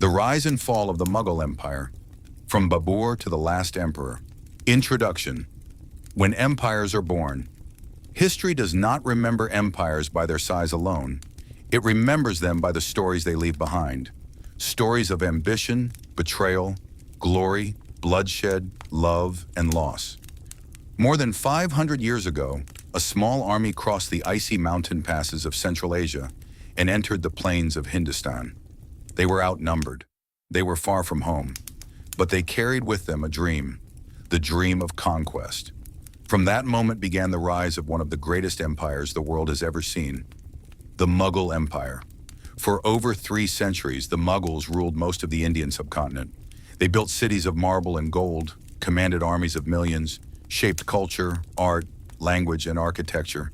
The rise and fall of the Mughal Empire, from Babur to the last emperor. Introduction. When empires are born, history does not remember empires by their size alone. It remembers them by the stories they leave behind. Stories of ambition, betrayal, glory, bloodshed, love, and loss. More than 500 years ago, a small army crossed the icy mountain passes of Central Asia and entered the plains of Hindustan. They were outnumbered. They were far from home. But they carried with them a dream, the dream of conquest. From that moment began the rise of one of the greatest empires the world has ever seen, the Mughal Empire. For over 3 centuries, the Mughals ruled most of the Indian subcontinent. They built cities of marble and gold, commanded armies of millions, shaped culture, art, language, and architecture.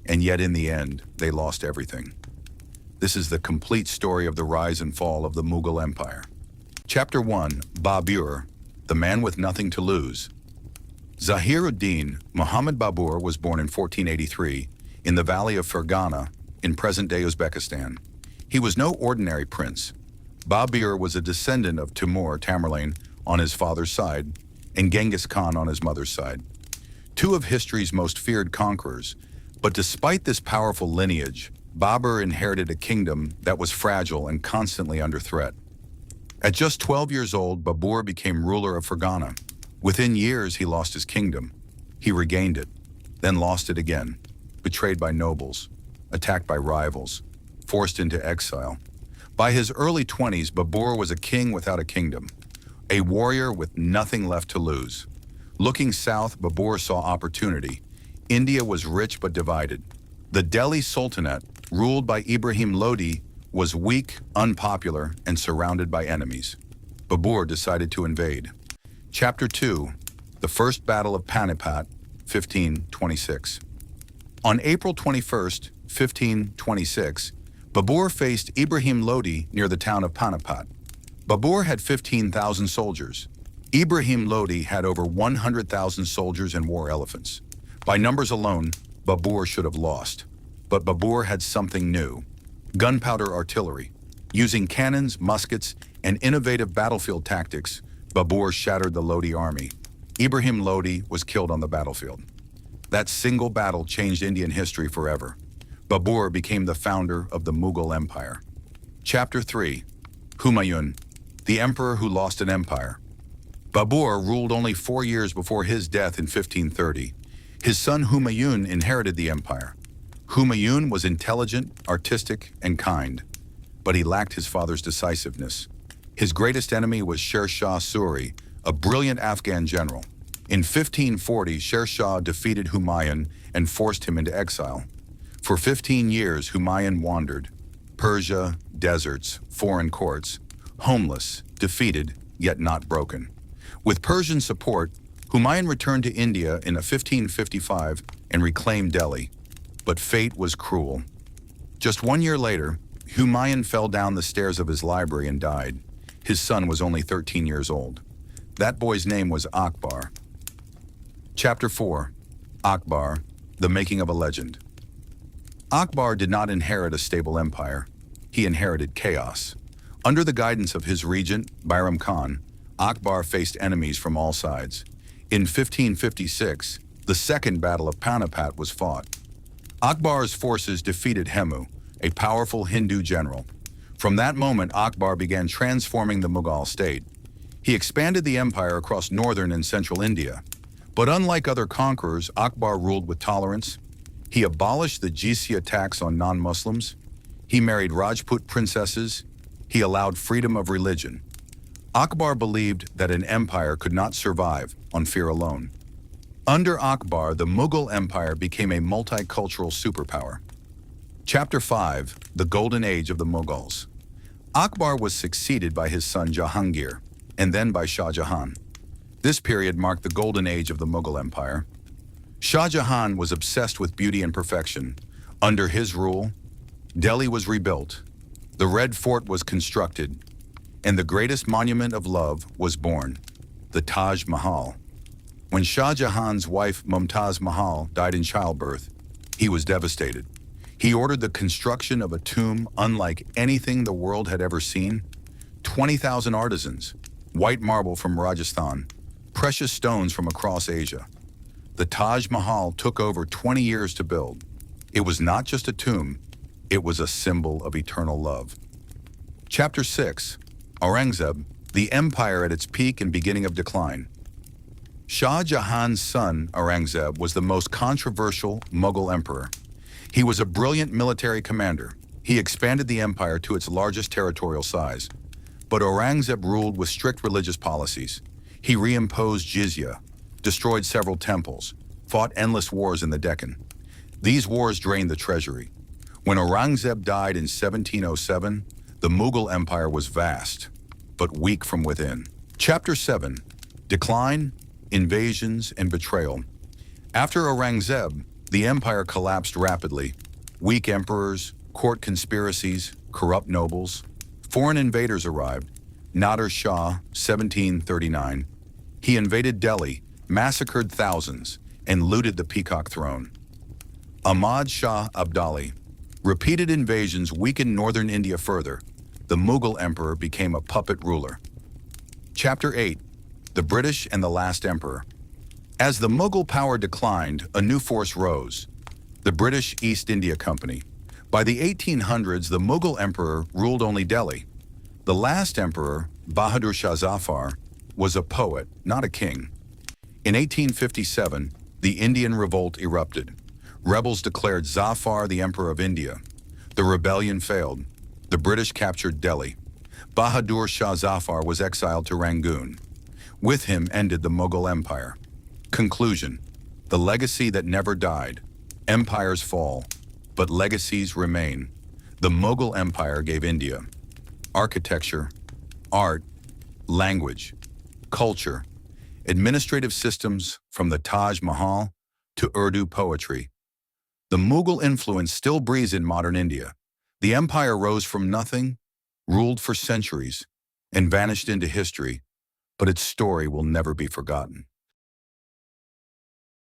And yet in the end, they lost everything. This is the complete story of the rise and fall of the Mughal Empire. Chapter 1, Babur, the man with nothing to lose. Zahiruddin Muhammad Babur was born in 1483 in the valley of Fergana in present-day Uzbekistan. He was no ordinary prince. Babur was a descendant of Timur Tamerlane on his father's side and Genghis Khan on his mother's side, 2 of history's most feared conquerors. But despite this powerful lineage, Babur inherited a kingdom that was fragile and constantly under threat. At just 12 years old, Babur became ruler of Fergana. Within years, he lost his kingdom. He regained it, then lost it again, betrayed by nobles, attacked by rivals, forced into exile. By his early 20s, Babur was a king without a kingdom, a warrior with nothing left to lose. Looking south, Babur saw opportunity. India was rich but divided. The Delhi Sultanate, ruled by Ibrahim Lodi, was weak, unpopular, and surrounded by enemies. Babur decided to invade. Chapter 2, the First Battle of Panipat, 1526. On April 21st, 1526, Babur faced Ibrahim Lodi near the town of Panipat. Babur had 15,000 soldiers. Ibrahim Lodi had over 100,000 soldiers and war elephants. By numbers alone, Babur should have lost. But Babur had something new: gunpowder artillery. Using cannons, muskets, and innovative battlefield tactics, Babur shattered the Lodi army. Ibrahim Lodi was killed on the battlefield. That single battle changed Indian history forever. Babur became the founder of the Mughal Empire. Chapter 3, Humayun, the emperor who lost an empire. Babur ruled only 4 years before his death in 1530. His son Humayun inherited the empire. Humayun was intelligent, artistic, and kind, but he lacked his father's decisiveness. His greatest enemy was Sher Shah Suri, a brilliant Afghan general. In 1540, Sher Shah defeated Humayun and forced him into exile. For 15 years, Humayun wandered: Persia, deserts, foreign courts, homeless, defeated, yet not broken. With Persian support, Humayun returned to India in 1555 and reclaimed Delhi. But fate was cruel. Just 1 year later, Humayun fell down the stairs of his library and died. His son was only 13 years old. That boy's name was Akbar. Chapter 4, Akbar, the making of a legend. Akbar did not inherit a stable empire. He inherited chaos. Under the guidance of his regent, Bayram Khan, Akbar faced enemies from all sides. In 1556, the Second Battle of Panipat was fought. Akbar's forces defeated Hemu, a powerful Hindu general. From that moment, Akbar began transforming the Mughal state. He expanded the empire across northern and central India. But unlike other conquerors, Akbar ruled with tolerance. He abolished the jizya tax on non-Muslims. He married Rajput princesses. He allowed freedom of religion. Akbar believed that an empire could not survive on fear alone. Under Akbar, the Mughal Empire became a multicultural superpower. Chapter 5, the Golden Age of the Mughals. Akbar was succeeded by his son Jahangir, and then by Shah Jahan. This period marked the Golden Age of the Mughal Empire. Shah Jahan was obsessed with beauty and perfection. Under his rule, Delhi was rebuilt, the Red Fort was constructed, and the greatest monument of love was born, the Taj Mahal. When Shah Jahan's wife Mumtaz Mahal died in childbirth, he was devastated. He ordered the construction of a tomb unlike anything the world had ever seen. 20,000 artisans, white marble from Rajasthan, precious stones from across Asia. The Taj Mahal took over 20 years to build. It was not just a tomb, it was a symbol of eternal love. Chapter 6. Aurangzeb, the empire at its peak and beginning of decline. Shah Jahan's son, Aurangzeb, was the most controversial Mughal emperor. He was a brilliant military commander. He expanded the empire to its largest territorial size. But Aurangzeb ruled with strict religious policies. He reimposed jizya, destroyed several temples, fought endless wars in the Deccan. These wars drained the treasury. When Aurangzeb died in 1707, the Mughal Empire was vast, but weak from within. Chapter 7. Decline, Invasions, and Betrayal. After Aurangzeb, the empire collapsed rapidly. Weak emperors, court conspiracies, corrupt nobles. Foreign invaders arrived. Nadir Shah, 1739. He invaded Delhi, massacred thousands, and looted the peacock throne. Ahmad Shah Abdali. Repeated invasions weakened northern India further. The Mughal emperor became a puppet ruler. Chapter 8. The British and the Last Emperor. As the Mughal power declined, a new force rose, the British East India Company. By the 1800s, the Mughal emperor ruled only Delhi. The last emperor, Bahadur Shah Zafar, was a poet, not a king. In 1857, the Indian revolt erupted. Rebels declared Zafar the emperor of India. The rebellion failed. The British captured Delhi. Bahadur Shah Zafar was exiled to Rangoon. With him ended the Mughal Empire. Conclusion. The legacy that never died. Empires fall, but legacies remain. The Mughal Empire gave India architecture, art, language, culture, administrative systems from the Taj Mahal to Urdu poetry. The Mughal influence still breathes in modern India. The empire rose from nothing, ruled for centuries, and vanished into history, but its story will never be forgotten.